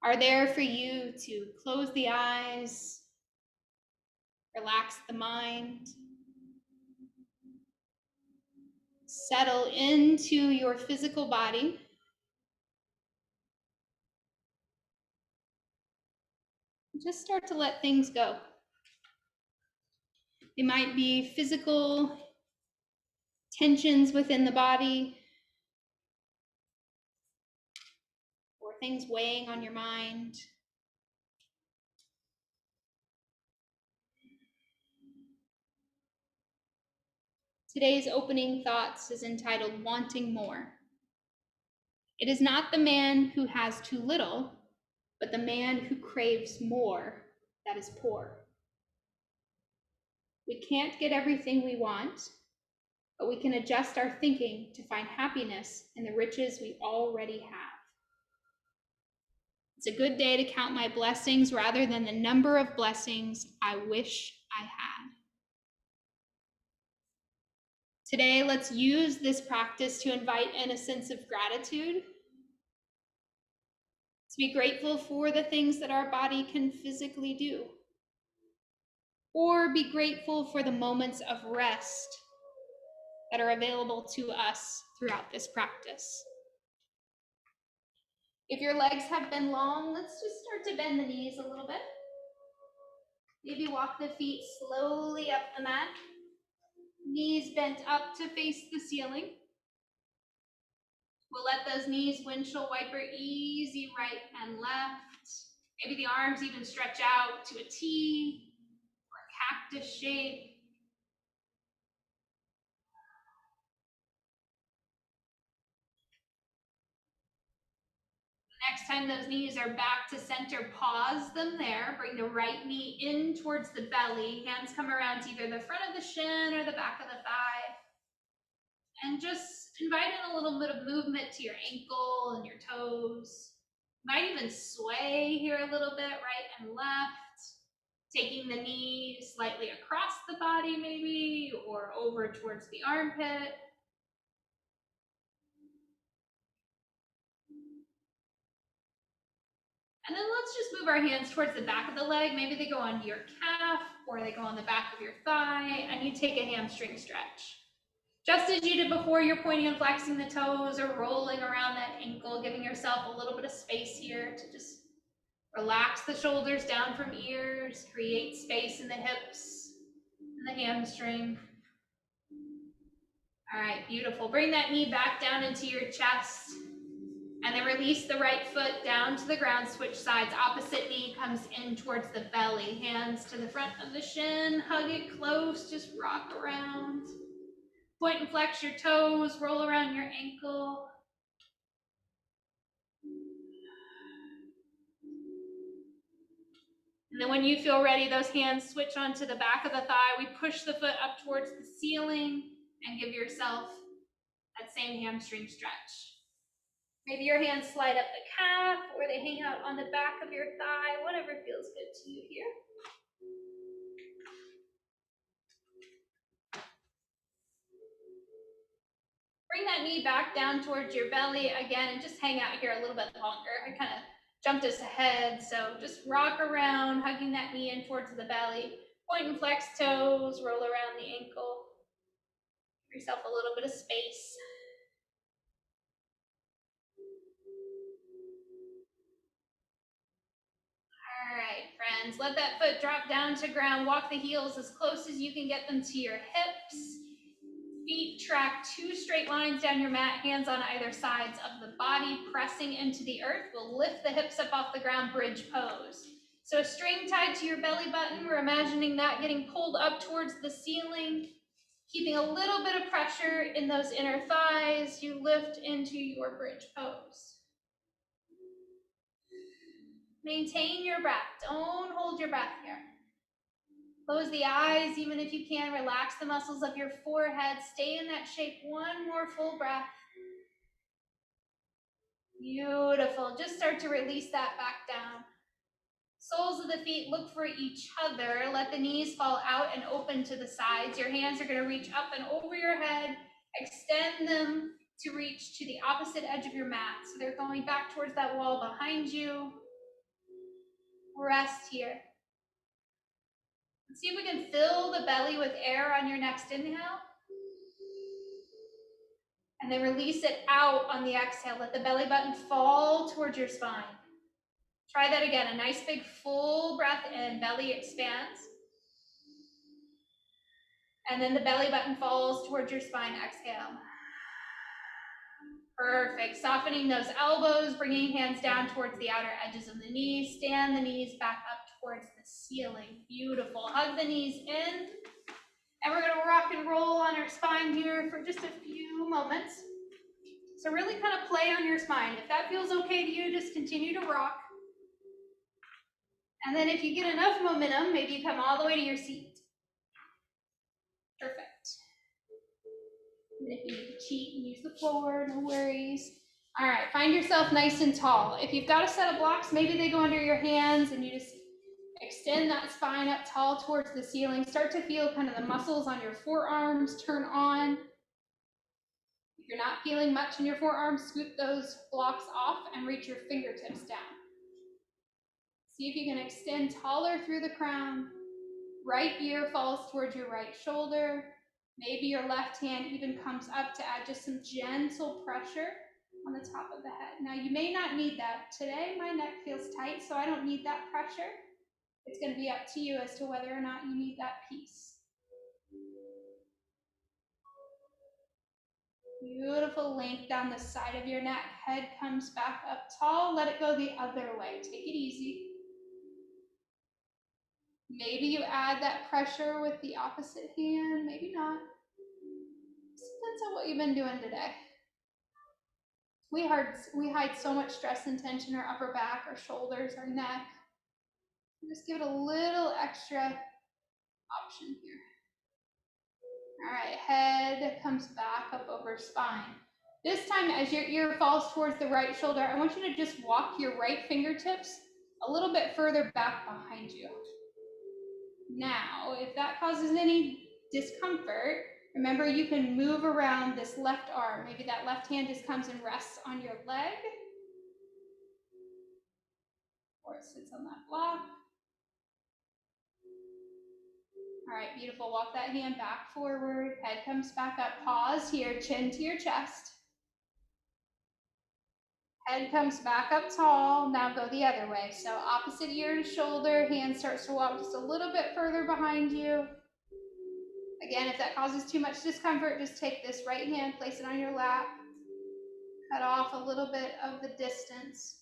are there for you to close the eyes, relax the mind, settle into your physical body. Just start to let things go. They might be physical tensions within the body or things weighing on your mind. Today's opening thoughts is entitled Wanting More. It is not the man who has too little, but the man who craves more that is poor. We can't get everything we want, but we can adjust our thinking to find happiness in the riches we already have. It's a good day to count my blessings rather than the number of blessings I wish I had. Today, let's use this practice to invite in a sense of gratitude, to be grateful for the things that our body can physically do, or be grateful for the moments of rest that are available to us throughout this practice. If your legs have been long, let's just start to bend the knees a little bit. Maybe walk the feet slowly up the mat. Knees bent up to face the ceiling. We'll let those knees windshield wiper easy right and left. Maybe the arms even stretch out to a T or a cactus shape. Next time those knees are back to center, pause them there. Bring the right knee in towards the belly. Hands come around to either the front of the shin or the back of the thigh. And just invite in a little bit of movement to your ankle and your toes. Might even sway here a little bit, right and left. Taking the knee slightly across the body maybe, or over towards the armpit. And then let's just move our hands towards the back of the leg. Maybe they go on your calf or they go on the back of your thigh, and you take a hamstring stretch. Just as you did before, you're pointing and flexing the toes or rolling around that ankle, giving yourself a little bit of space here to just relax the shoulders down from ears, create space in the hips and the hamstring. All right, beautiful. Bring that knee back down into your chest. And then release the right foot down to the ground, switch sides. Opposite knee comes in towards the belly. Hands to the front of the shin, hug it close, just rock around. Point and flex your toes, roll around your ankle. And then when you feel ready, those hands switch onto the back of the thigh. We push the foot up towards the ceiling and give yourself that same hamstring stretch. Maybe your hands slide up the calf or they hang out on the back of your thigh, whatever feels good to you here. Bring that knee back down towards your belly again and just hang out here a little bit longer. I kind of jumped us ahead, so just rock around, hugging that knee in towards the belly. Point and flex toes, roll around the ankle. Give yourself a little bit of space. All right, friends, let that foot drop down to ground. Walk the heels as close as you can get them to your hips. Feet track 2 straight lines down your mat, hands on either sides of the body, pressing into the earth. We'll lift the hips up off the ground, bridge pose. So a string tied to your belly button, we're imagining that getting pulled up towards the ceiling, keeping a little bit of pressure in those inner thighs. You lift into your bridge pose. Maintain your breath. Don't hold your breath here. Close the eyes, even if you can. Relax the muscles of your forehead. Stay in that shape. One more full breath. Beautiful. Just start to release that back down. Soles of the feet look for each other. Let the knees fall out and open to the sides. Your hands are going to reach up and over your head. Extend them to reach to the opposite edge of your mat. So they're going back towards that wall behind you. Rest here. Let's see if we can fill the belly with air on your next inhale. And then release it out on the exhale. Let the belly button fall towards your spine. Try that again. A nice big full breath in, belly expands. And then the belly button falls towards your spine, exhale. Perfect. Softening those elbows, bringing hands down towards the outer edges of the knees. Stand the knees back up towards the ceiling. Beautiful. Hug the knees in. And we're going to rock and roll on our spine here for just a few moments. So really kind of play on your spine. If that feels okay to you, just continue to rock. And then if you get enough momentum, maybe you come all the way to your seat. Perfect. And if you need to cheat and use the floor, no worries. All right, find yourself nice and tall. If you've got a set of blocks, maybe they go under your hands and you just extend that spine up tall towards the ceiling. Start to feel kind of the muscles on your forearms turn on. If you're not feeling much in your forearms, scoop those blocks off and reach your fingertips down. See if you can extend taller through the crown. Right ear falls towards your right shoulder. Maybe your left hand even comes up to add just some gentle pressure on the top of the head. Now, you may not need that. Today, my neck feels tight, so I don't need that pressure. It's going to be up to you as to whether or not you need that piece. Beautiful length down the side of your neck. Head comes back up tall. Let it go the other way. Take it easy. Maybe you add that pressure with the opposite hand. Maybe not. Depends on what you've been doing today. We hide so much stress and tension in our upper back, our shoulders, our neck. Just give it a little extra option here. All right, head comes back up over spine. This time, as your ear falls towards the right shoulder, I want you to just walk your right fingertips a little bit further back behind you. Now, if that causes any discomfort, remember you can move around this left arm. Maybe that left hand just comes and rests on your leg, or it sits on that block. All right, beautiful. Walk that hand back forward. Head comes back up. Pause here, chin to your chest. Head comes back up tall. Now go the other way. So opposite ear to shoulder. Hand starts to walk just a little bit further behind you. Again, if that causes too much discomfort, just take this right hand, place it on your lap. Cut off a little bit of the distance.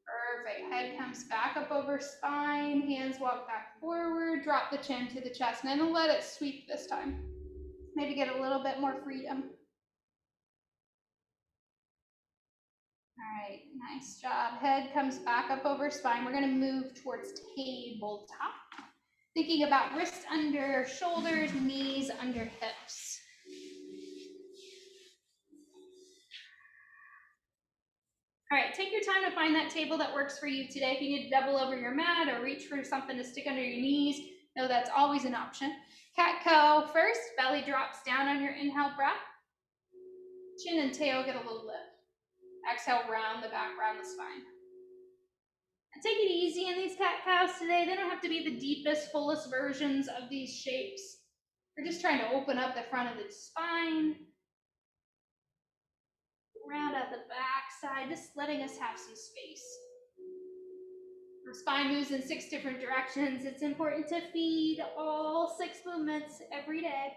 Perfect. Head comes back up over spine. Hands walk back forward. Drop the chin to the chest. And then let it sweep this time. Maybe get a little bit more freedom. All right, nice job. Head comes back up over spine. We're going to move towards tabletop. Thinking about wrists under shoulders, knees under hips. All right, take your time to find that table that works for you today. If you need to double over your mat or reach for something to stick under your knees, know that's always an option. Cat-cow first, belly drops down on your inhale breath. Chin and tail get a little lift. Exhale, round the back, round the spine. And take it easy in these cat-cows today. They don't have to be the deepest, fullest versions of these shapes. We're just trying to open up the front of the spine. Round out the back side, just letting us have some space. Our spine moves in 6 different directions. It's important to feed all 6 movements every day.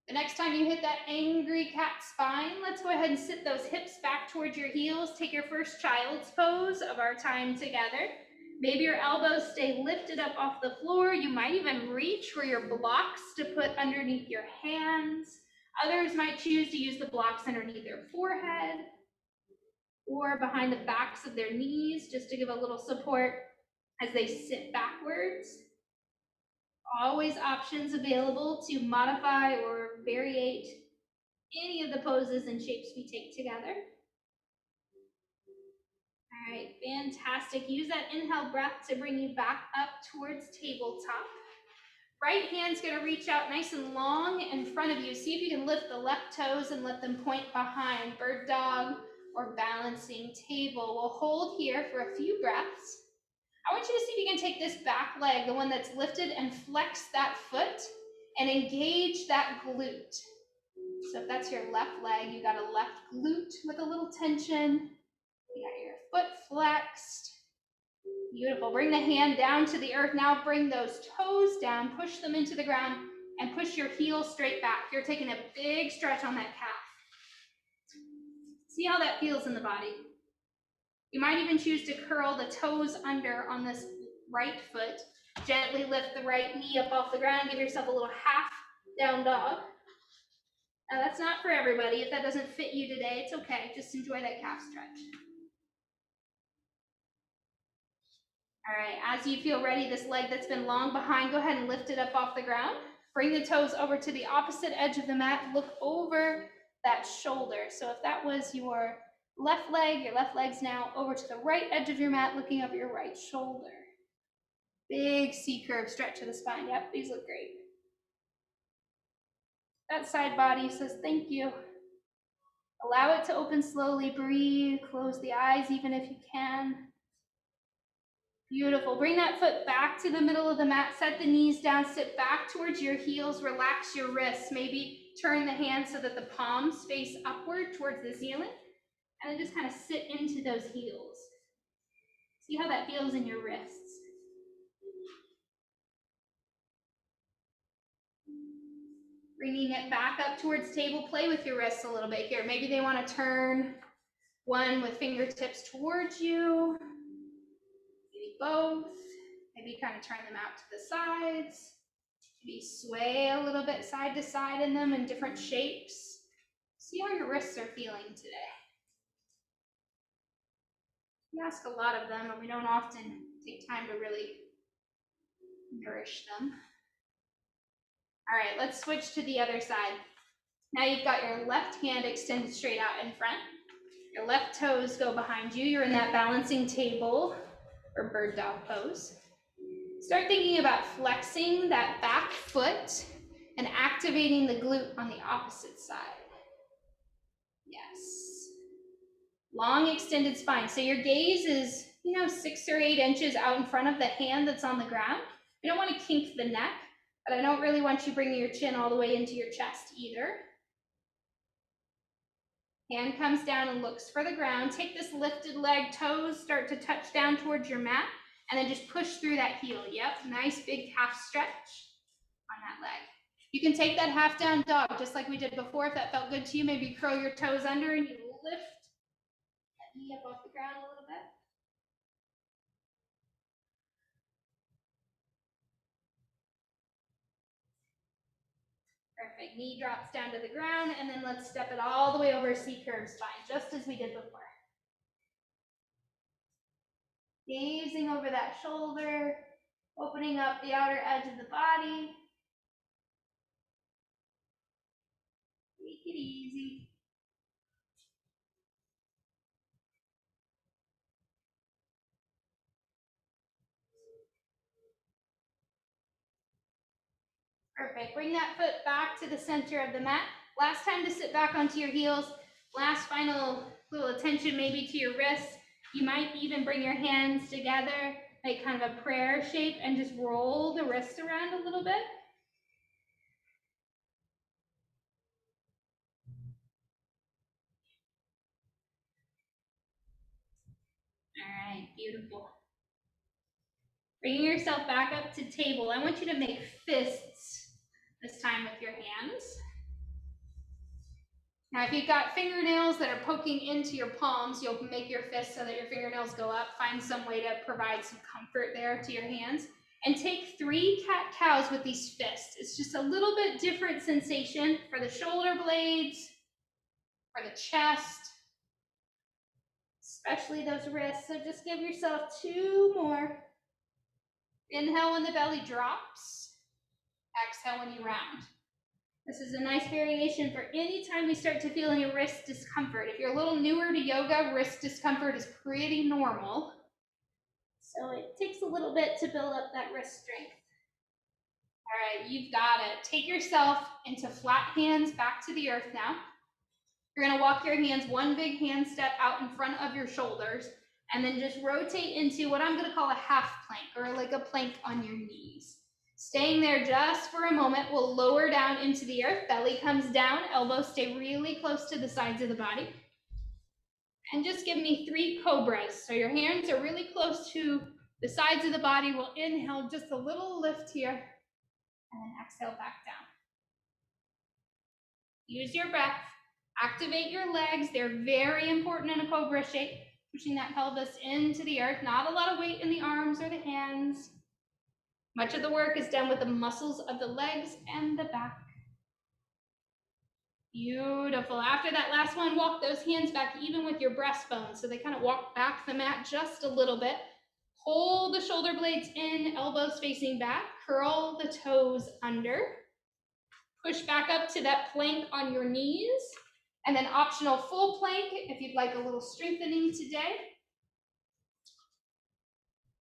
The next time you hit that angry cat spine, let's go ahead and sit those hips back towards your heels. Take your first child's pose of our time together. Maybe your elbows stay lifted up off the floor. You might even reach for your blocks to put underneath your hands. Others might choose to use the blocks underneath their forehead or behind the backs of their knees, just to give a little support as they sit backwards. Always options available to modify or variate any of the poses and shapes we take together. All right, fantastic. Use that inhale breath to bring you back up towards tabletop. Right hand's gonna reach out nice and long in front of you. See if you can lift the left toes and let them point behind. Bird dog or balancing table. We'll hold here for a few breaths. I want you to see if you can take this back leg, the one that's lifted, and flex that foot and engage that glute. So if that's your left leg, you got a left glute with a little tension. You got your foot flexed. Beautiful. Bring the hand down to the earth. Now bring those toes down, push them into the ground, and push your heels straight back. You're taking a big stretch on that calf. See how that feels in the body. You might even choose to curl the toes under on this right foot. Gently lift the right knee up off the ground. Give yourself a little half down dog. Now that's not for everybody. If that doesn't fit you today, it's okay. Just enjoy that calf stretch. All right, as you feel ready, this leg that's been long behind, go ahead and lift it up off the ground. Bring the toes over to the opposite edge of the mat. Look over that shoulder. So if that was your left leg, your left leg's now over to the right edge of your mat, looking over your right shoulder. Big C-curve stretch of the spine. Yep, these look great. That side body says thank you. Allow it to open slowly. Breathe. Close the eyes even if you can. Beautiful. Bring that foot back to the middle of the mat. Set the knees down. Sit back towards your heels. Relax your wrists. Maybe turn the hands so that the palms face upward towards the ceiling. And then just kind of sit into those heels. See how that feels in your wrists. Bringing it back up towards table. Play with your wrists a little bit here. Maybe they want to turn one with fingertips towards you. Maybe both. Maybe kind of turn them out to the sides. Maybe sway a little bit side to side in them in different shapes. See how your wrists are feeling today. We ask a lot of them, and we don't often take time to really nourish them. All right, let's switch to the other side. Now you've got your left hand extended straight out in front. Your left toes go behind you. You're in that balancing table or bird dog pose. Start thinking about flexing that back foot and activating the glute on the opposite side. Yes. Long extended spine. So your gaze is, 6 or 8 inches out in front of the hand that's on the ground. You don't want to kink the neck, but I don't really want you bringing your chin all the way into your chest either. Hand comes down and looks for the ground. Take this lifted leg, toes start to touch down towards your mat, and then just push through that heel. Yep, nice big half stretch on that leg. You can take that half down dog, just like we did before. If that felt good to you, maybe curl your toes under and you lift that knee up off the ground a little bit. Perfect, knee drops down to the ground, and then let's step it all the way over C-curve spine, just as we did before. Gazing over that shoulder, opening up the outer edge of the body. Take it easy. Perfect. Bring that foot back to the center of the mat. Last time to sit back onto your heels. Last final little attention maybe to your wrists. You might even bring your hands together, like kind of a prayer shape, and just roll the wrists around a little bit. All right, beautiful. Bringing yourself back up to table. I want you to make fists this time with your hands. Now, if you've got fingernails that are poking into your palms, you'll make your fists so that your fingernails go up. Find some way to provide some comfort there to your hands. And take 3 cat-cows with these fists. It's just a little bit different sensation for the shoulder blades, for the chest, especially those wrists. So just give yourself 2 more. Inhale when the belly drops. Exhale when you round. This is a nice variation for any time you start to feel any wrist discomfort. If you're a little newer to yoga, wrist discomfort is pretty normal. So it takes a little bit to build up that wrist strength. All right, you've got it. Take yourself into flat hands back to the earth now. You're gonna walk your hands one big hand step out in front of your shoulders, and then just rotate into what I'm gonna call a half plank, or like a plank on your knees. Staying there just for a moment, we'll lower down into the earth, belly comes down, elbows stay really close to the sides of the body. And just give me 3 cobras. So your hands are really close to the sides of the body. We'll inhale just a little lift here, and then exhale back down. Use your breath. Activate your legs. They're very important in a cobra shape. Pushing that pelvis into the earth. Not a lot of weight in the arms or the hands. Much of the work is done with the muscles of the legs and the back. Beautiful. After that last one, walk those hands back even with your breastbone. So they kind of walk back the mat just a little bit. Hold the shoulder blades in, elbows facing back. Curl the toes under. Push back up to that plank on your knees. And then optional full plank if you'd like a little strengthening today.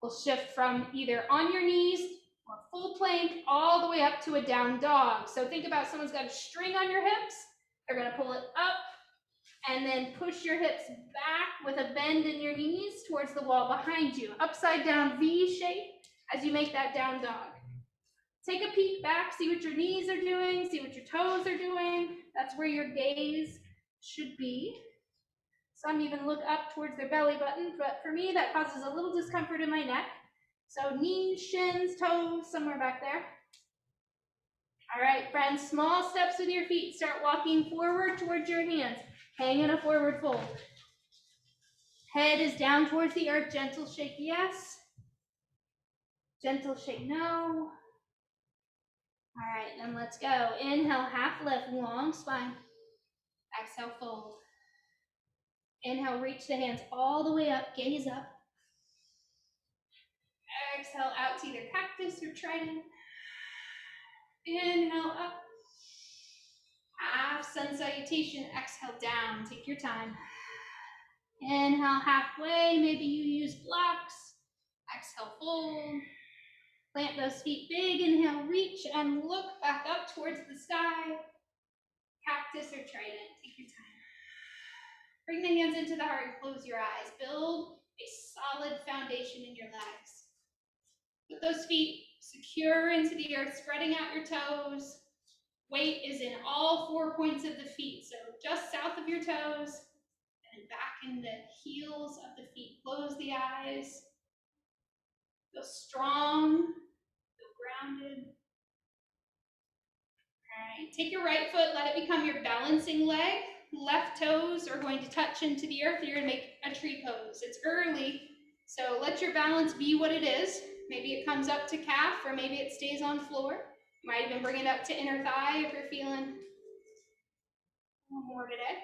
We'll shift from either on your knees or full plank all the way up to a down dog. So think about someone's got a string on your hips. They're gonna pull it up and then push your hips back with a bend in your knees towards the wall behind you. Upside down V shape as you make that down dog. Take a peek back, see what your knees are doing, see what your toes are doing. That's where your gaze should be. Some even look up towards their belly button, but for me, that causes a little discomfort in my neck. So knees, shins, toes, somewhere back there. All right, friends, small steps with your feet. Start walking forward towards your hands. Hang in a forward fold. Head is down towards the earth. Gentle shake, yes. Gentle shake, no. All right, then let's go. Inhale, half lift, long spine. Exhale, fold. Inhale, reach the hands all the way up, gaze up. Exhale out to either cactus or trident. Inhale up. Half sun salutation, exhale down, take your time. Inhale halfway, maybe you use blocks. Exhale, fold. Plant those feet big, inhale, reach and look back up towards the sky. Cactus or trident, take your time. Bring the hands into the heart and close your eyes. Build a solid foundation in your legs. Put those feet secure into the earth, spreading out your toes. Weight is in all 4 points of the feet, so just south of your toes, and back in the heels of the feet. Close the eyes. Feel strong, feel grounded. All right, take your right foot, let it become your balancing leg. Left toes are going to touch into the earth. You're gonna make a tree pose. It's early, so let your balance be what it is. Maybe it comes up to calf, or maybe it stays on floor. You might even bring it up to inner thigh if you're feeling a little more today.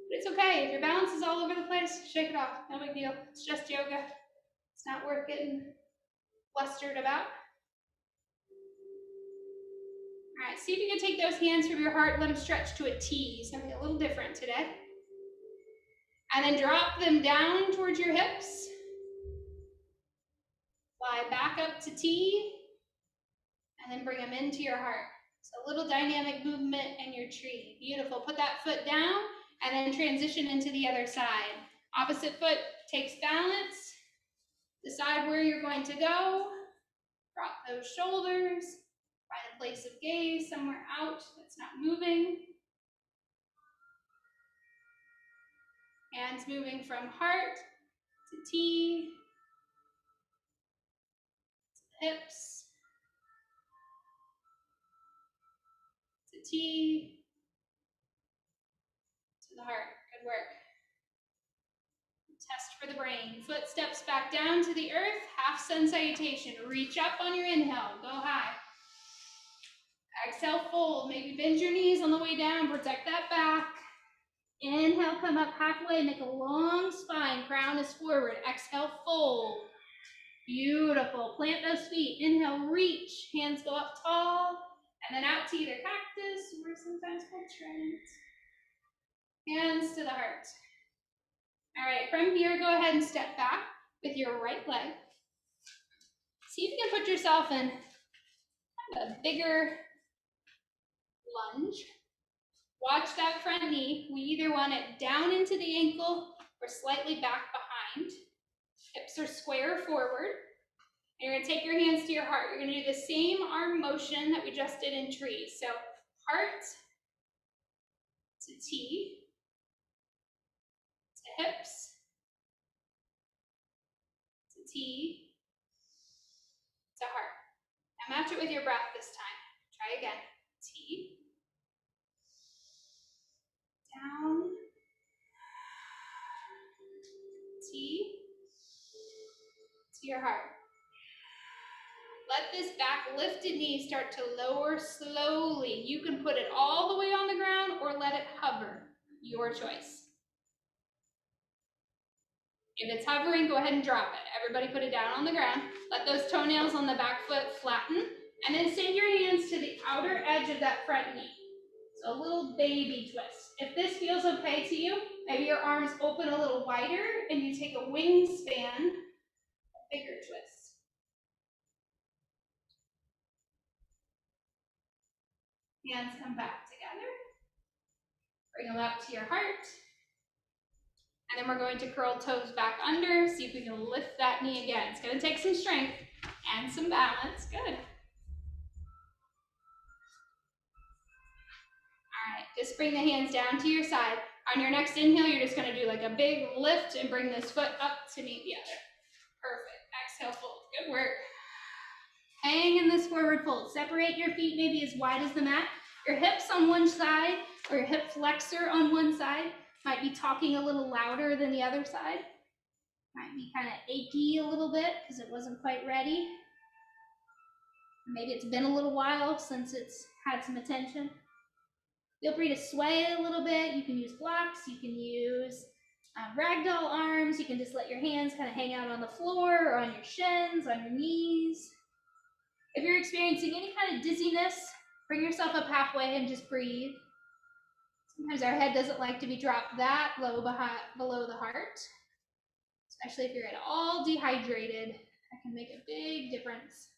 But it's okay. If your balance is all over the place, shake it off. No big deal. It's just yoga. It's not worth getting flustered about. All right, see if you can take those hands from your heart and let them stretch to a T, something a little different today. And then drop them down towards your hips. Fly back up to T, and then bring them into your heart. So a little dynamic movement in your tree. Beautiful. Put that foot down, and then transition into the other side. Opposite foot takes balance. Decide where you're going to go. Drop those shoulders. Find a place of gaze somewhere out that's not moving. Hands moving from heart to T, to hips, to T, to the heart. Good work. Test for the brain. Footsteps back down to the earth. Half sun salutation. Reach up on your inhale. Go high. Exhale, fold. Maybe bend your knees on the way down. Protect that back. Inhale, come up halfway. Make a long spine. Crown is forward. Exhale, fold. Beautiful. Plant those feet. Inhale, reach. Hands go up tall. And then out to either cactus or sometimes called trident. Hands to the heart. All right, from here, go ahead and step back with your right leg. See if you can put yourself in a bigger lunge. Watch that front knee. We either want it down into the ankle or slightly back behind. Hips are square forward. And you're gonna take your hands to your heart. You're gonna do the same arm motion that we just did in tree. So heart to T, to hips, to T, to heart. Now match it with your breath this time. Try again. T, down, T, to your heart. Let this back lifted knee start to lower slowly. You can put it all the way on the ground or let it hover. Your choice. If it's hovering, go ahead and drop it. Everybody put it down on the ground. Let those toenails on the back foot flatten. And then send your hands to the outer edge of that front knee. So a little baby twist. If this feels okay to you, maybe your arms open a little wider and you take a wingspan, a bigger twist. Hands come back together. Bring them up to your heart. And then we're going to curl toes back under. See if we can lift that knee again. It's going to take some strength and some balance. Good. All right, just bring the hands down to your side. On your next inhale, you're just going to do like a big lift and bring this foot up to meet the other. Perfect. Exhale, fold. Good work. Hang in this forward fold. Separate your feet maybe as wide as the mat. Your hips on one side or your hip flexor on one side might be talking a little louder than the other side. Might be kind of achy a little bit because it wasn't quite ready. Maybe it's been a little while since it's had some attention. Feel free to sway a little bit. You can use blocks. You can use ragdoll arms. You can just let your hands kind of hang out on the floor or on your shins, on your knees. If you're experiencing any kind of dizziness, bring yourself up halfway and just breathe. Sometimes our head doesn't like to be dropped that low below the heart, especially if you're at all dehydrated. That can make a big difference.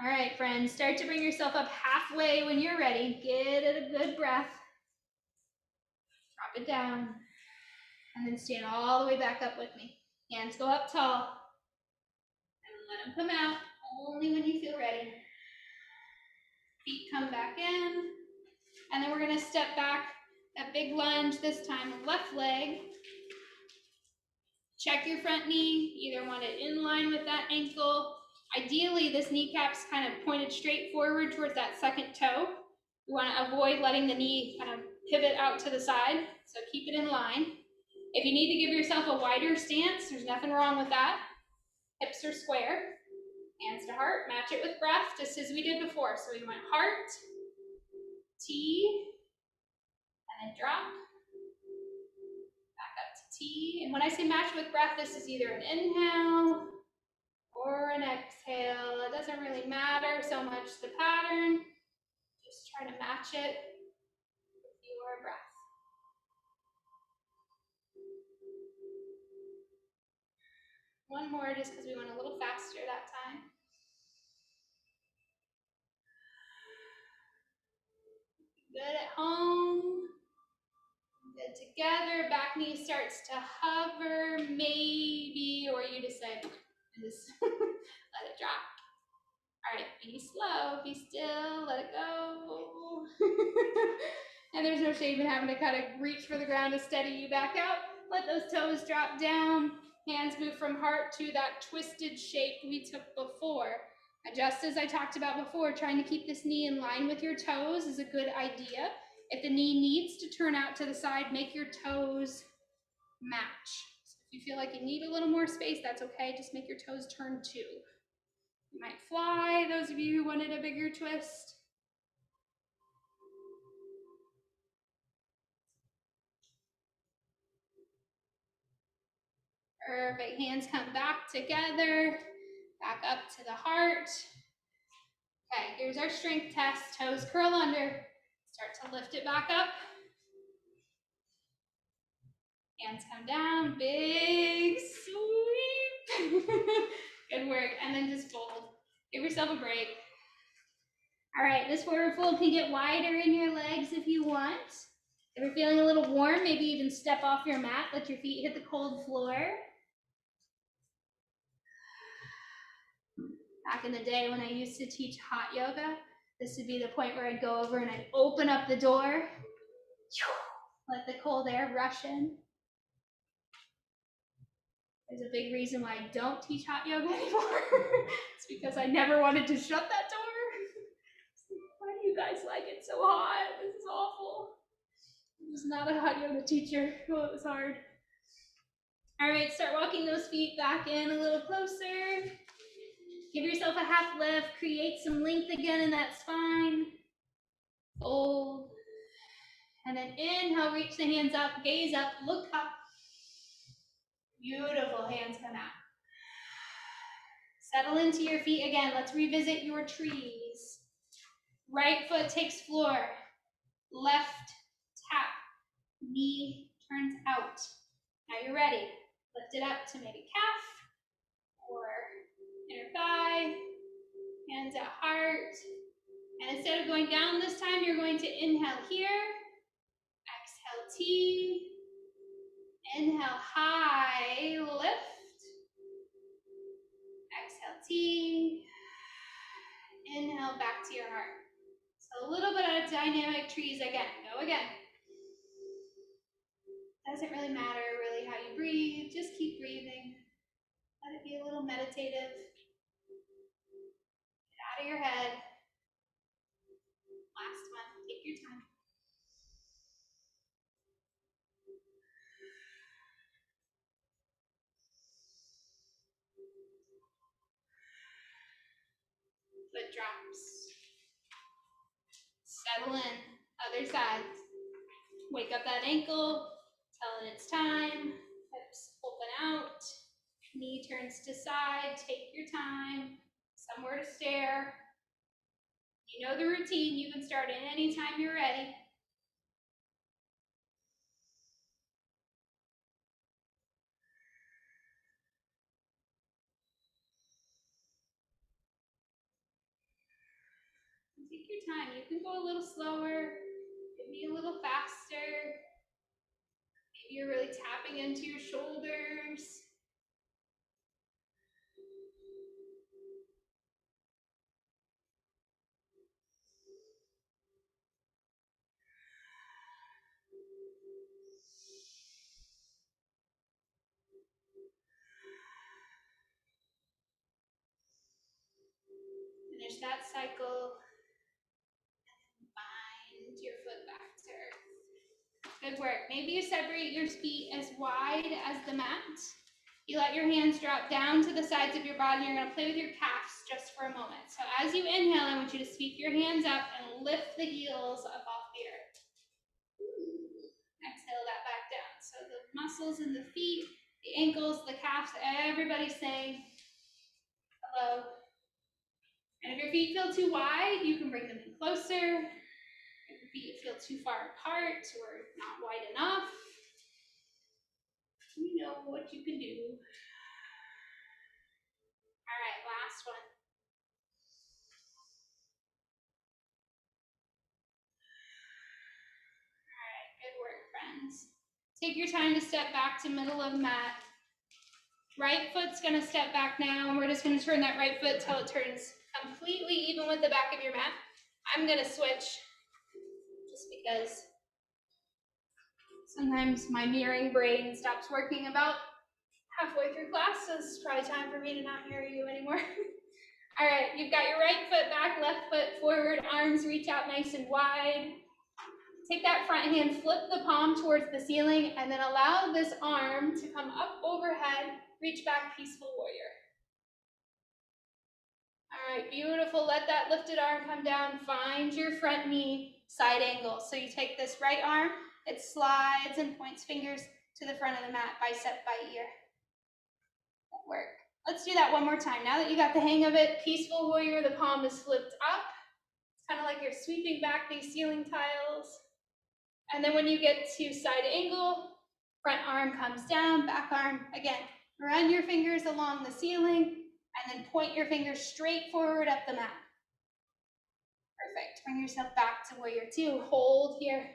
All right, friends, start to bring yourself up halfway when you're ready. Get it a good breath. Drop it down. And then stand all the way back up with me. Hands go up tall. And let them come out only when you feel ready. Feet come back in. And then we're going to step back. That big lunge, this time left leg. Check your front knee. Either want it in line with that ankle. Ideally, this kneecap's kind of pointed straight forward towards that second toe. You want to avoid letting the knee kind of pivot out to the side, so keep it in line. If you need to give yourself a wider stance, there's nothing wrong with that. Hips are square. Hands to heart. Match it with breath, just as we did before. So we went heart, T, and then drop. Back up to T. And when I say match with breath, this is either an inhale or an exhale. It doesn't really matter so much the pattern. Just try to match it with your breath. One more just because we went a little faster that time. Good at home. Good together. Back knee starts to hover, maybe, or you just say, just let it drop. All right, be slow, be still, let it go. And there's no shame in having to kind of reach for the ground to steady you back out. Let those toes drop down. Hands move from heart to that twisted shape we took before. And just as I talked about before, trying to keep this knee in line with your toes is a good idea. If the knee needs to turn out to the side, make your toes match. So if you feel like you need a little more space, that's okay. Just make your toes turn too. You might fly, those of you who wanted a bigger twist. Perfect. Hands come back together. Back up to the heart. Okay, here's our strength test. Toes curl under. Start to lift it back up. Hands come down. Big sweep. Good work. And then just fold. Give yourself a break. All right, this forward fold can get wider in your legs if you want. If you're feeling a little warm, maybe even step off your mat, let your feet hit the cold floor. Back in the day when I used to teach hot yoga, this would be the point where I'd go over and I'd open up the door, let the cold air rush in. There's a big reason why I don't teach hot yoga anymore. It's because I never wanted to shut that door. Why do you guys like it so hot? This is awful. I was not a hot yoga teacher. Oh, it was hard. All right, start walking those feet back in a little closer. Give yourself a half lift. Create some length again in that spine. Fold. And then inhale, reach the hands up, gaze up, look up. Beautiful, hands come out. Settle into your feet again. Let's revisit your trees. Right foot takes floor. Left tap. Knee turns out. Now you're ready. Lift it up to maybe calf or inner thigh. Hands at heart. And instead of going down this time, you're going to inhale here. Exhale T. Inhale high, lift. Exhale T. Inhale back to your heart. So a little bit of dynamic trees again. Go again. Doesn't really matter really how you breathe. Just keep breathing. Let it be a little meditative. Get out of your head. Last one. Take your time. Foot drops. Settle in. Other side. Wake up that ankle. Tell it it's time. Hips open out. Knee turns to side. Take your time. Somewhere to stare. You know the routine. You can start anytime you're ready. Take your time. You can go a little slower, maybe a little faster. Maybe you're really tapping into your shoulders. Finish that cycle. Find your foot back to earth. Good work. Maybe you separate your feet as wide as the mat. You let your hands drop down to the sides of your body. You're going to play with your calves just for a moment. So as you inhale, I want you to sweep your hands up and lift the heels up off the earth. Exhale that back down. So the muscles in the feet, the ankles, the calves, everybody's saying hello. And if your feet feel too wide, you can bring them in closer. If your feet feel too far apart or not wide enough, you know what you can do. All right, last one. All right, good work, friends. Take your time to step back to middle of mat. Right foot's gonna step back now, and we're just gonna turn that right foot till it turns completely even with the back of your mat. I'm gonna switch just because sometimes my mirroring brain stops working about halfway through class, so it's probably time for me to not mirror you anymore. All right, you've got your right foot back, left foot forward, arms reach out nice and wide. Take that front hand, flip the palm towards the ceiling, and then allow this arm to come up overhead. Reach back, peaceful warrior. All right, beautiful. Let that lifted arm come down. Find your front knee, side angle. So you take this right arm, it slides and points fingers to the front of the mat, bicep by ear. That work. Let's do that one more time. Now that you got the hang of it, peaceful warrior, the palm is flipped up. It's kind of like you're sweeping back these ceiling tiles. And then when you get to side angle, front arm comes down, back arm, again, run your fingers along the ceiling And then point your fingers straight forward up the mat. Perfect. Bring yourself back to warrior two. Hold here.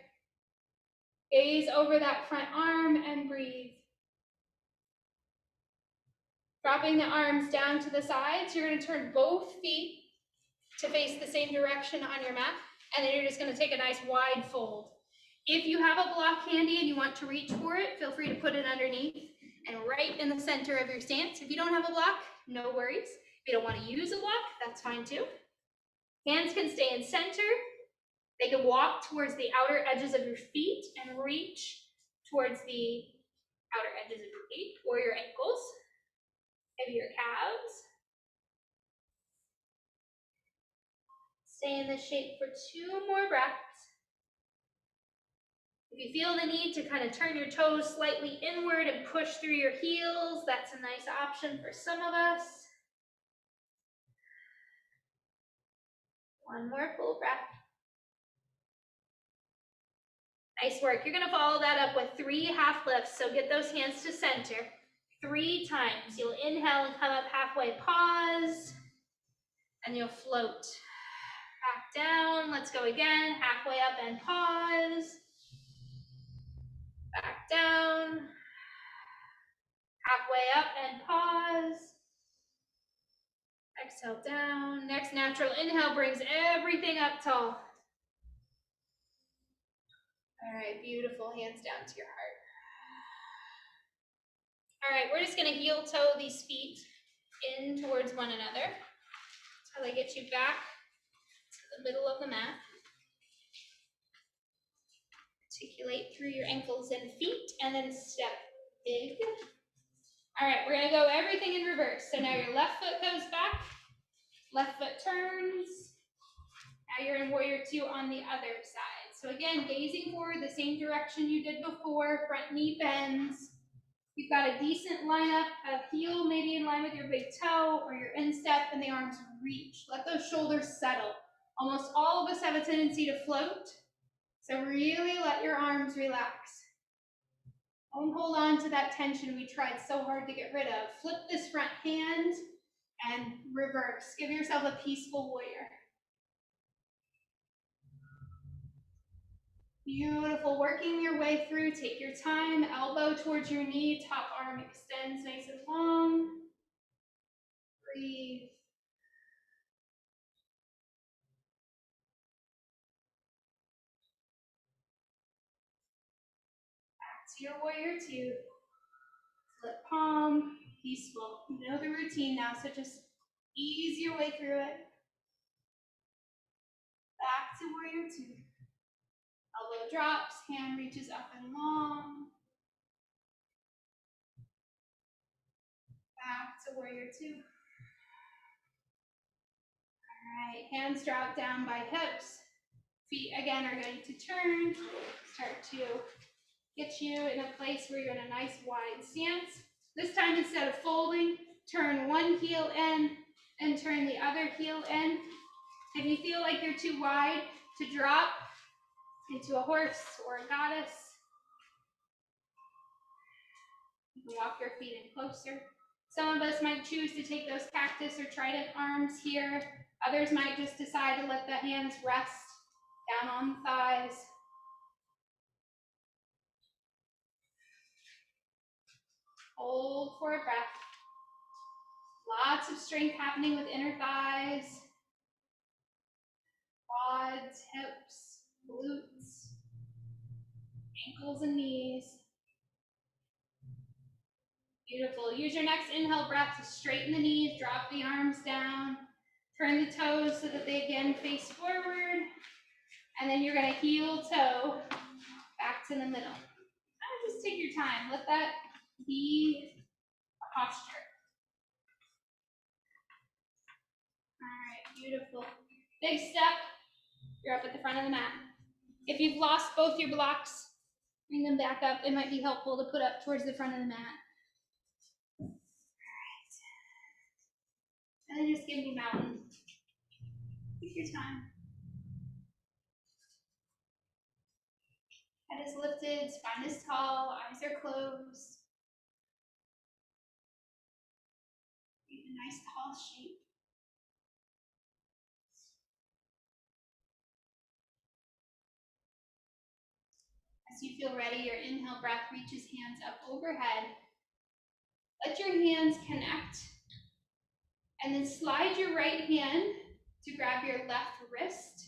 Gaze over that front arm and breathe. Dropping the arms down to the sides, you're going to turn both feet to face the same direction on your mat, and then you're just going to take a nice wide fold. If you have a block handy and you want to reach for it, feel free to put it underneath and right in the center of your stance. If you don't have a block, no worries. If you don't want to use a block, that's fine too. Hands can stay in center. They can walk towards the outer edges of your feet and reach towards the outer edges of your feet or your ankles, maybe your calves. Stay in this shape for 2 more breaths. If you feel the need to kind of turn your toes slightly inward and push through your heels, that's a nice option for some of us. 1 more full breath. Nice work. You're going to follow that up with 3 half lifts. So get those hands to center 3 times. You'll inhale and come up halfway, pause, and you'll float back down. Let's go again. Halfway up and pause. Back down. Halfway up and pause. Exhale down. Next natural inhale brings everything up tall. All right, beautiful. Hands down to your heart. All right, we're just gonna heel toe these feet in towards one another until they get you back to the middle of the mat. Articulate through your ankles and feet, and then step big. All right, we're gonna go everything in reverse. So now your left foot goes back, left foot turns. Now you're in warrior two on the other side. So again, gazing forward the same direction you did before, front knee bends. You've got a decent lineup of heel maybe in line with your big toe or your instep, and the arms reach. Let those shoulders settle. Almost all of us have a tendency to float, so really let your arms relax. Don't hold on to that tension we tried so hard to get rid of. Flip this front hand and reverse. Give yourself a peaceful warrior. Beautiful, working your way through, take your time, elbow towards your knee, top arm extends nice and long. Breathe. Back to your warrior two. Flip palm, peaceful. You know the routine now, so just ease your way through it. Back to warrior two. Elbow drops, hand reaches up and long. Back to warrior two. All right, hands drop down by hips. Feet again are going to turn. Start to get you in a place where you're in a nice wide stance. This time, instead of folding, turn one heel in and turn the other heel in. If you feel like you're too wide to drop into a horse or a goddess, you can walk your feet in closer. Some of us might choose to take those cactus or trident arms here. Others might just decide to let the hands rest down on the thighs. Hold for a breath. Lots of strength happening with inner thighs, quads, hips, glutes, ankles and knees. Beautiful. Use your next inhale breath to straighten the knees, drop the arms down, turn the toes so that they again face forward, and then you're going to heel toe back to the middle. Just take your time. Let that be a posture. All right, beautiful. Big step. You're up at the front of the mat. If you've lost both your blocks, bring them back up. It might be helpful to put up towards the front of the mat. All right. And then just give me mountain. Take your time. Head is lifted, spine is tall, eyes are closed. Breathe a Nice tall shape. As you feel ready, your inhale breath reaches hands up overhead. Let your hands connect, and then slide your right hand to grab your left wrist.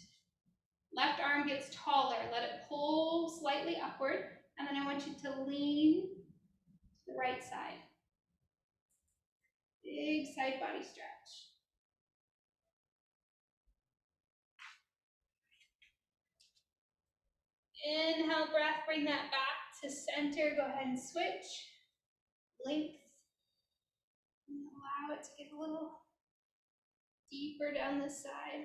Left arm gets taller. Let it pull slightly upward, and then I want you to lean to the right side. Big side body stretch. Inhale, breath, bring that back to center. Go ahead and switch. Length. And allow it to get a little deeper down this side.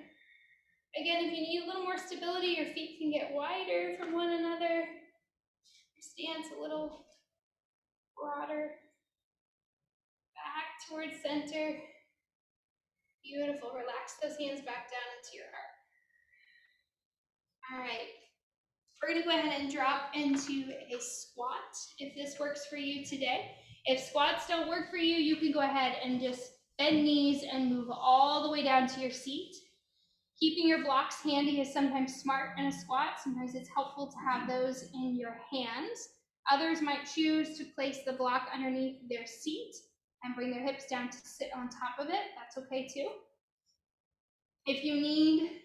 Again, if you need a little more stability, your feet can get wider from one another. Your stance a little broader. Back towards center. Beautiful. Relax those hands back down into your heart. All right. We're going to go ahead and drop into a squat if this works for you today. If squats don't work for you, you can go ahead and just bend knees and move all the way down to your seat. Keeping your blocks handy is sometimes smart in a squat. Sometimes it's helpful to have those in your hands. Others might choose to place the block underneath their seat and bring their hips down to sit on top of it. That's okay too. If you need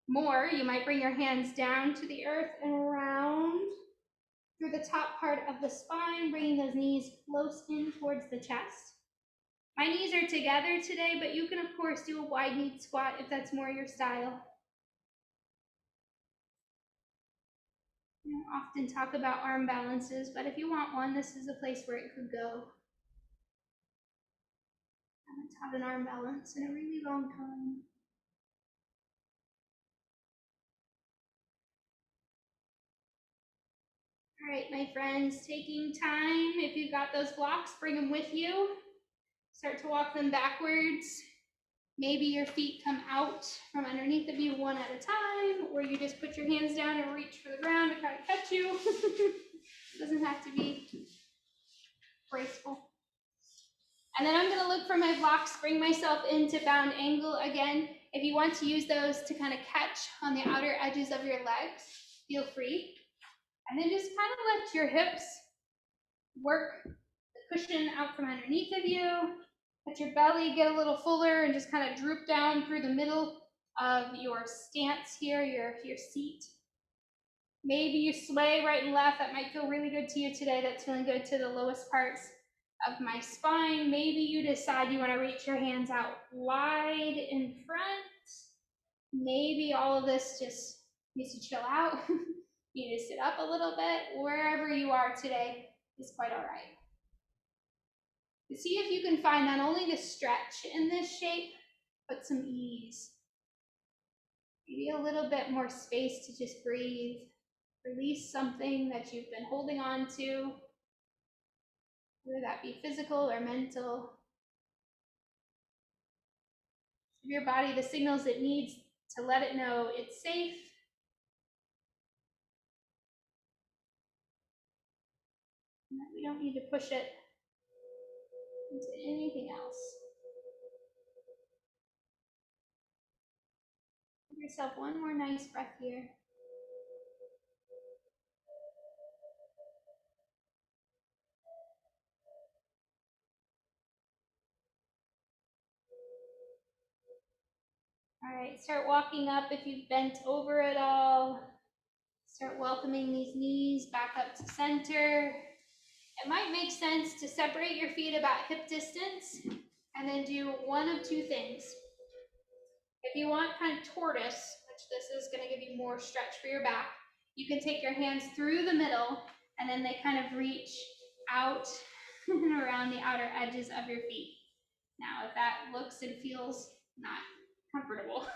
more, you might bring your hands down to the earth and around through the top part of the spine, bringing those knees close in towards the chest. My knees are together today, but you can, of course, do a wide-kneed squat if that's more your style. I don't often talk about arm balances, but if you want one, this is a place where it could go. I haven't taught an arm balance in a really long time. All right, my friends, taking time. If you've got those blocks, bring them with you. Start to walk them backwards. Maybe your feet come out from underneath of you one at a time, or you just put your hands down and reach for the ground to try to catch you. It doesn't have to be graceful. And then I'm going to look for my blocks, bring myself into bound angle again. If you want to use those to kind of catch on the outer edges of your legs, feel free. And then just kind of let your hips work the cushion out from underneath of you. Let your belly get a little fuller and just kind of droop down through the middle of your stance here, your seat. Maybe you sway right and left. That might feel really good to you today. That's feeling good to the lowest parts of my spine. Maybe you decide you want to reach your hands out wide in front. Maybe all of this just needs to chill out. You need to sit up a little bit. Wherever you are today is quite all right. See if you can find not only the stretch in this shape, but some ease. Maybe a little bit more space to just breathe. Release something that you've been holding on to, whether that be physical or mental. Give your body the signals it needs to let it know it's safe. And that we don't need to push it into anything else. Give yourself one more nice breath here. All right, start walking up if you've bent over at all. Start welcoming these knees back up to center. It might make sense to separate your feet about hip distance and then do one of two things. If you want kind of tortoise, which this is going to give you more stretch for your back, you can take your hands through the middle and then they kind of reach out and around the outer edges of your feet. Now, if that looks and feels not comfortable,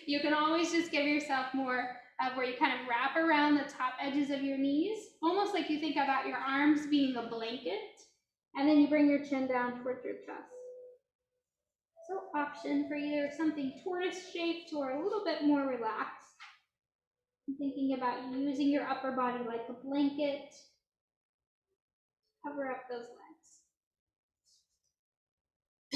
you can always just give yourself more where you kind of wrap around the top edges of your knees, almost like you think about your arms being a blanket, and then you bring your chin down towards your chest. So option for either something tortoise shaped or a little bit more relaxed. I'm thinking about using your upper body like a blanket. Cover up those legs.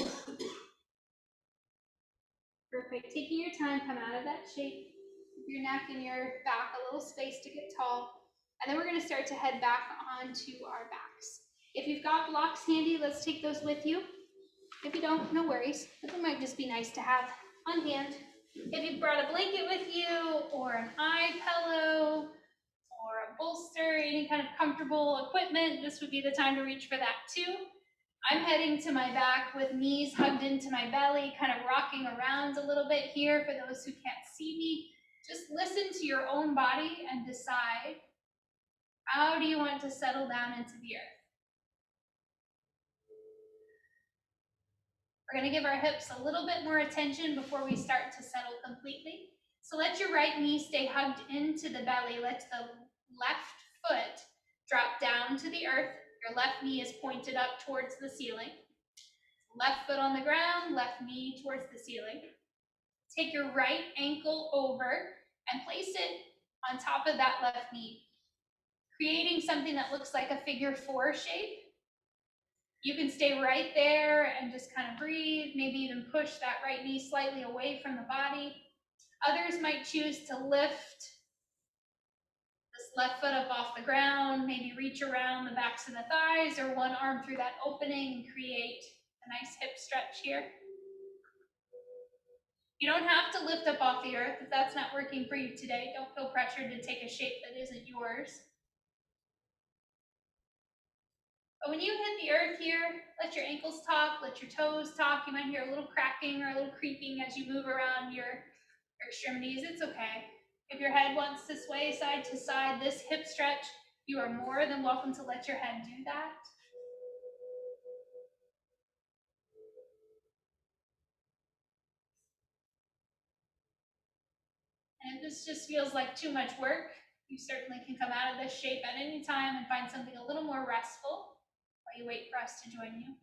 Perfect. Taking your time, come out of that shape. Give your neck and your back a little space to get tall. And then we're going to start to head back onto our backs. If you've got blocks handy, let's take those with you. If you don't, no worries, but they might just be nice to have on hand. If you've brought a blanket with you, or an eye pillow, or a bolster, any kind of comfortable equipment, this would be the time to reach for that too. I'm heading to my back with knees hugged into my belly, kind of rocking around a little bit here for those who can't see me. Just listen to your own body and decide, how do you want to settle down into the earth? We're going to give our hips a little bit more attention before we start to settle completely. So let your right knee stay hugged into the belly. Let the left foot drop down to the earth. Your left knee is pointed up towards the ceiling. Left foot on the ground, left knee towards the ceiling. Take your right ankle over and place it on top of that left knee, creating something that looks like a figure 4 shape. You can stay right there and just kind of breathe, maybe even push that right knee slightly away from the body. Others might choose to lift this left foot up off the ground, maybe reach around the backs of the thighs or one arm through that opening and create a nice hip stretch here. You don't have to lift up off the earth if that's not working for you today. Don't feel pressured to take a shape that isn't yours. But when you hit the earth here, let your ankles talk, let your toes talk. You might hear a little cracking or a little creaking as you move around your extremities. It's okay. If your head wants to sway side to side, this hip stretch, you are more than welcome to let your head do that. And if this just feels like too much work, you certainly can come out of this shape at any time and find something a little more restful while you wait for us to join you.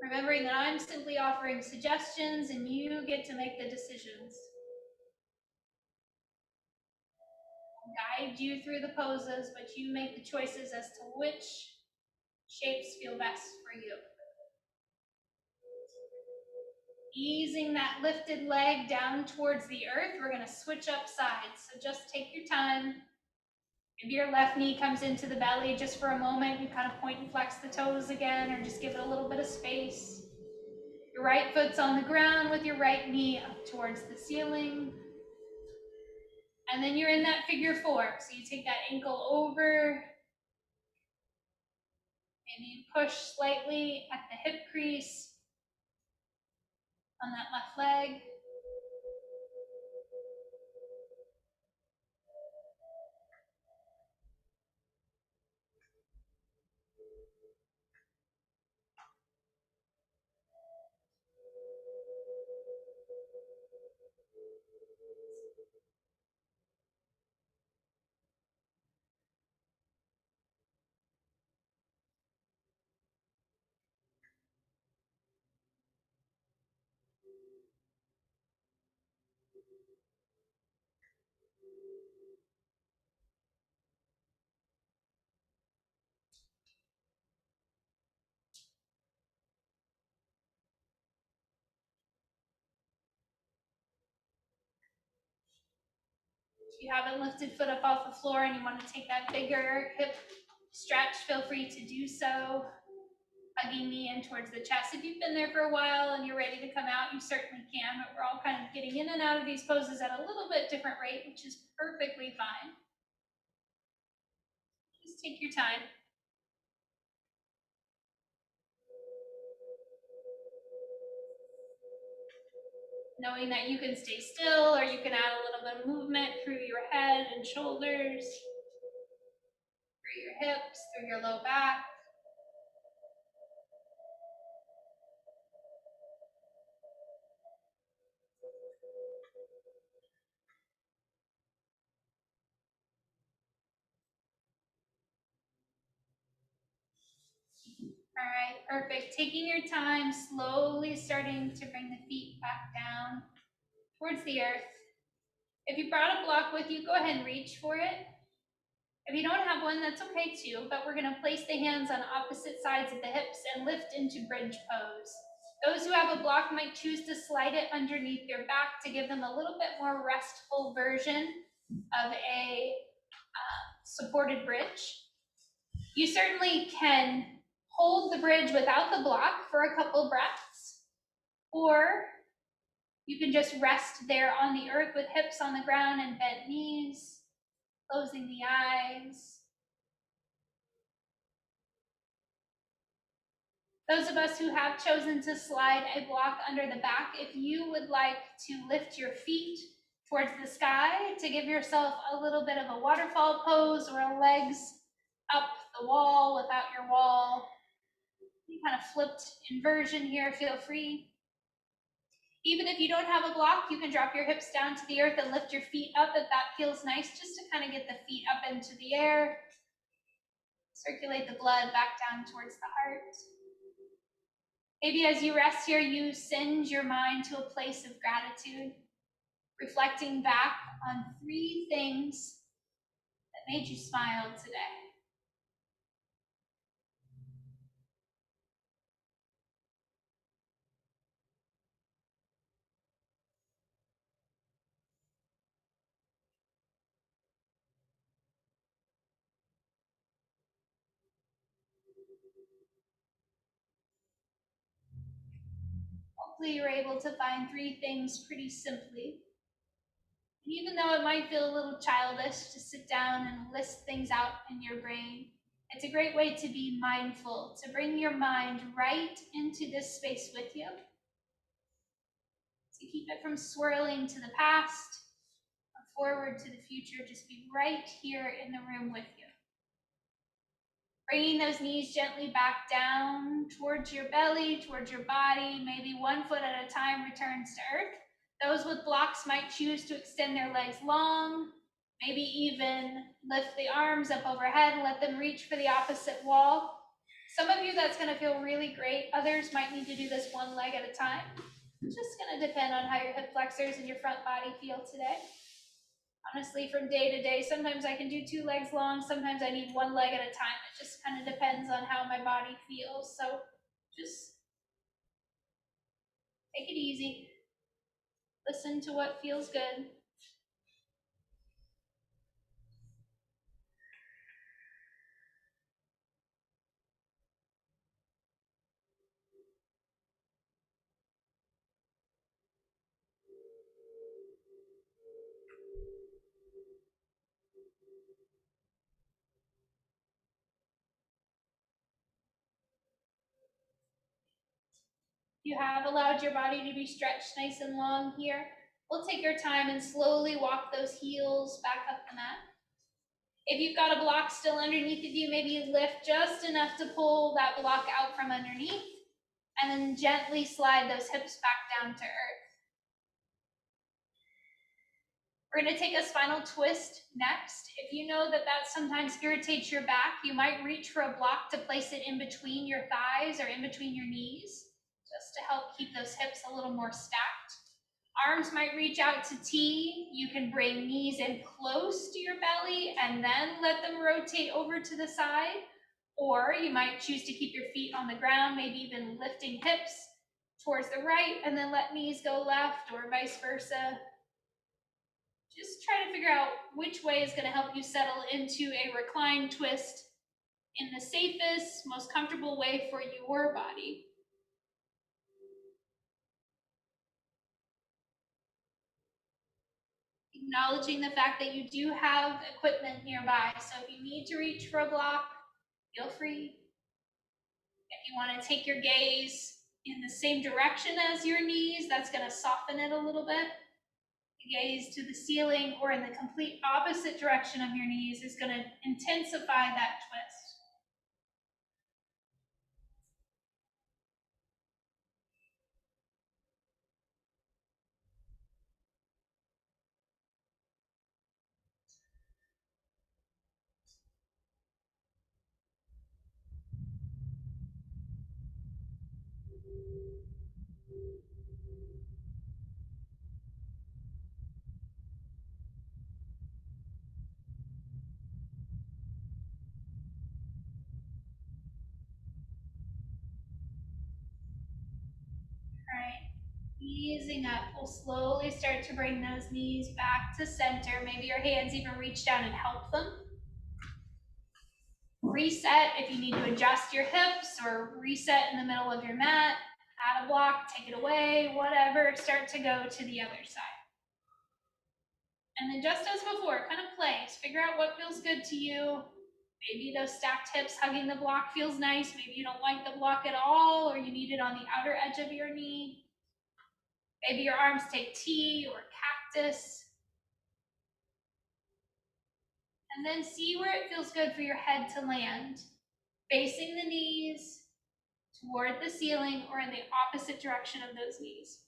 Remembering that I'm simply offering suggestions and you get to make the decisions. I'll guide you through the poses, but you make the choices as to which shapes feel best for you. Easing that lifted leg down towards the earth, we're going to switch up sides. So just take your time. If your left knee comes into the belly just for a moment, you kind of point and flex the toes again, or just give it a little bit of space. Your right foot's on the ground with your right knee up towards the ceiling. And then you're in that figure 4. So you take that ankle over. Maybe you push slightly at the hip crease on that left leg. If you haven't lifted foot up off the floor and you want to take that bigger hip stretch, feel free to do so. Hugging me in towards the chest. If you've been there for a while and you're ready to come out, you certainly can, but we're all kind of getting in and out of these poses at a little bit different rate, which is perfectly fine. Just take your time. Knowing that you can stay still or you can add a little bit of movement through your head and shoulders, through your hips, through your low back. All right, perfect. Taking your time, slowly starting to bring the feet back down towards the earth. If you brought a block with you, go ahead and reach for it. If you don't have one, that's okay too, but we're gonna place the hands on opposite sides of the hips and lift into bridge pose. Those who have a block might choose to slide it underneath their back to give them a little bit more restful version of a supported bridge. You certainly can hold the bridge without the block for a couple breaths, or you can just rest there on the earth with hips on the ground and bent knees, closing the eyes. Those of us who have chosen to slide a block under the back, if you would like to lift your feet towards the sky to give yourself a little bit of a waterfall pose, or legs up the wall without your wall, you kind of flipped inversion here, feel free. Even if you don't have a block, you can drop your hips down to the earth and lift your feet up if that feels nice, just to kind of get the feet up into the air. Circulate the blood back down towards the heart. Maybe as you rest here, you send your mind to a place of gratitude, reflecting back on 3 things that made you smile today. Hopefully you're able to find 3 things pretty simply. Even though it might feel a little childish to sit down and list things out in your brain, it's a great way to be mindful, to bring your mind right into this space with you, to keep it from swirling to the past or forward to the future. Just be right here in the room with you. Bringing those knees gently back down towards your belly, towards your body. Maybe 1 foot at a time returns to earth. Those with blocks might choose to extend their legs long, maybe even lift the arms up overhead and let them reach for the opposite wall. Some of you, that's going to feel really great. Others might need to do this 1 leg at a time. It's just going to depend on how your hip flexors and your front body feel today. Honestly, from day to day, sometimes I can do 2 legs long, sometimes I need 1 leg at a time. It just kind of depends on how my body feels. So just take it easy. Listen to what feels good. You have allowed your body to be stretched nice and long here. We'll take your time and slowly walk those heels back up the mat. If you've got a block still underneath of you, maybe lift just enough to pull that block out from underneath, and then gently slide those hips back down to earth. We're going to take a spinal twist next. If you know that sometimes irritates your back, you might reach for a block to place it in between your thighs or in between your knees, just to help keep those hips a little more stacked. Arms might reach out to T. You can bring knees in close to your belly and then let them rotate over to the side. Or you might choose to keep your feet on the ground, maybe even lifting hips towards the right and then let knees go left, or vice versa. Just try to figure out which way is going to help you settle into a reclined twist in the safest, most comfortable way for your body. Acknowledging the fact that you do have equipment nearby. So if you need to reach for a block, feel free. If you want to take your gaze in the same direction as your knees, that's going to soften it a little bit. Gaze to the ceiling or in the complete opposite direction of your knees is going to intensify that twist. Easing up, we'll slowly start to bring those knees back to center. Maybe your hands even reach down and help them. Reset if you need to adjust your hips or reset in the middle of your mat. Add a block, take it away, whatever. Start to go to the other side. And then just as before, kind of play. Figure out what feels good to you. Maybe those stacked hips hugging the block feels nice. Maybe you don't like the block at all, or you need it on the outer edge of your knee. Maybe your arms take T or cactus. And then see where it feels good for your head to land. Facing the knees, toward the ceiling, or in the opposite direction of those knees.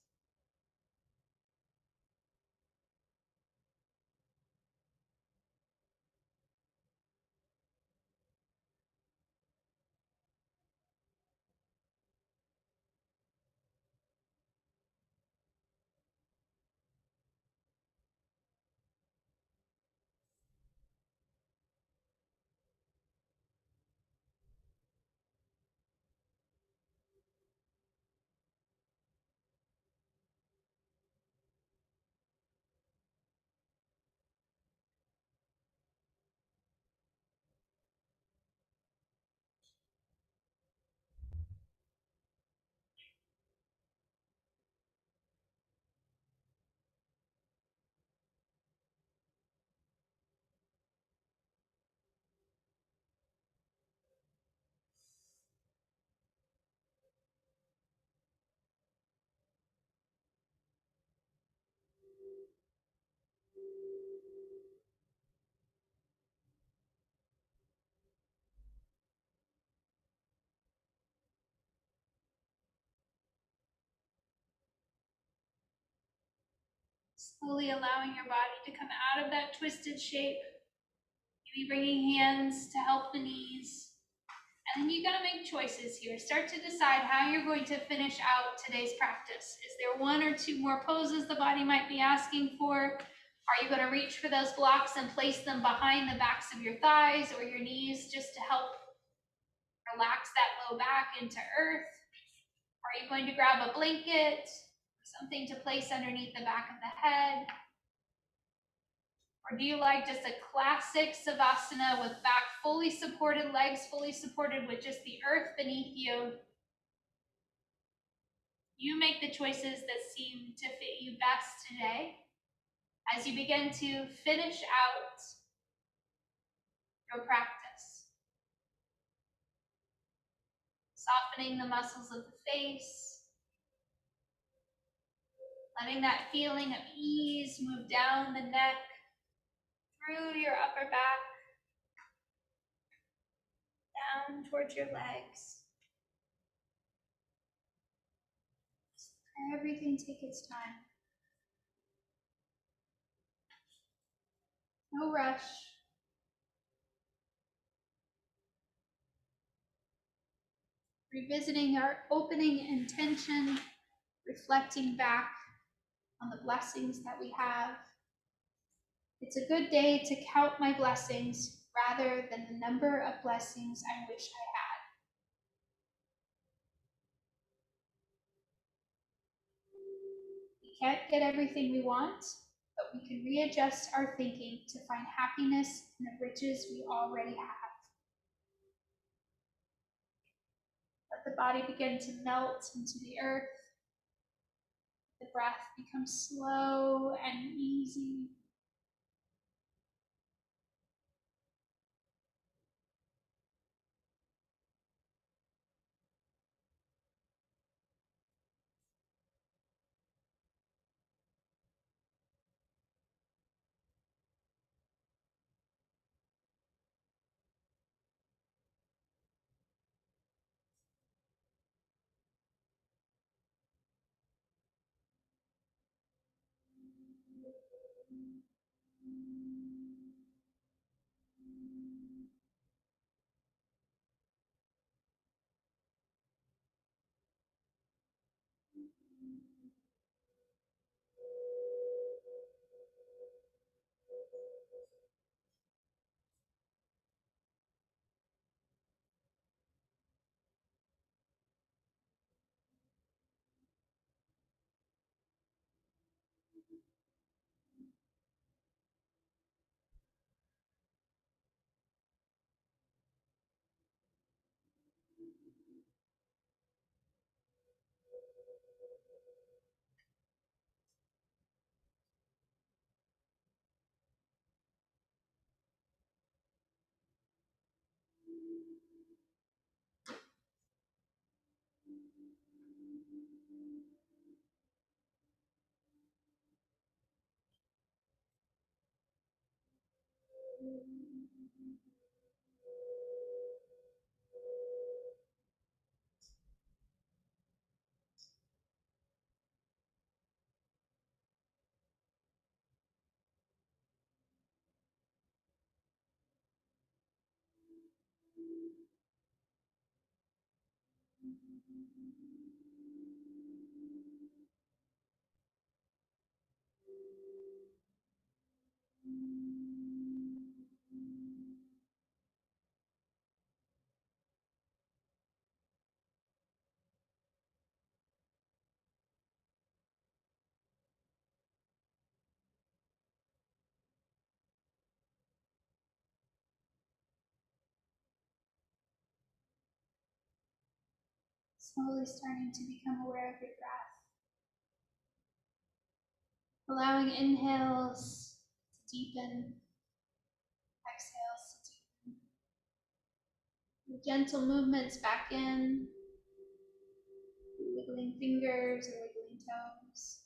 Slowly allowing your body to come out of that twisted shape. Maybe bringing hands to help the knees. And then you gotta make choices here. Start to decide how you're going to finish out today's practice. Is there one or two more poses the body might be asking for? Are you gonna reach for those blocks and place them behind the backs of your thighs or your knees just to help relax that low back into earth? Are you going to grab a blanket, something to place underneath the back of the head? Or do you like just a classic Savasana with back fully supported, legs fully supported with just the earth beneath you? You make the choices that seem to fit you best today as you begin to finish out your practice. Softening the muscles of the face, letting that feeling of ease move down the neck, through your upper back, down towards your legs. Just let everything take its time. No rush. Revisiting our opening intention, reflecting back on the blessings that we have. It's a good day to count my blessings rather than the number of blessings I wish I had. We can't get everything we want, but we can readjust our thinking to find happiness in the riches we already have. Let the body begin to melt into the earth. The breath becomes slow and easy. Slowly starting to become aware of your breath. Allowing inhales to deepen, exhales to deepen. With gentle movements back in, wiggling fingers or wiggling toes.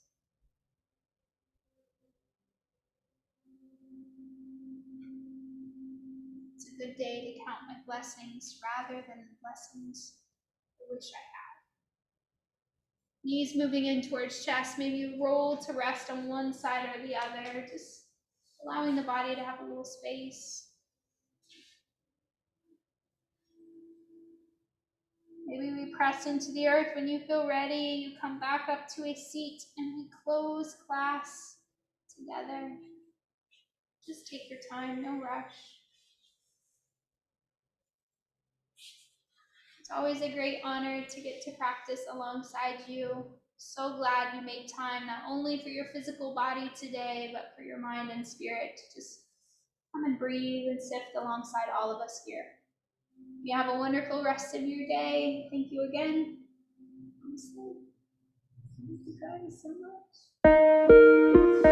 It's a good day to count my blessings rather than the blessings I wish I had. Knees moving in towards chest, maybe roll to rest on one side or the other, just allowing the body to have a little space. Maybe we press into the earth. When you feel ready, you come back up to a seat and we close class together. Just take your time, no rush. It's always a great honor to get to practice alongside you. So glad you made time, not only for your physical body today, but for your mind and spirit to just come and breathe and sift alongside all of us here. You have a wonderful rest of your day. Thank you again. Thank you guys so much.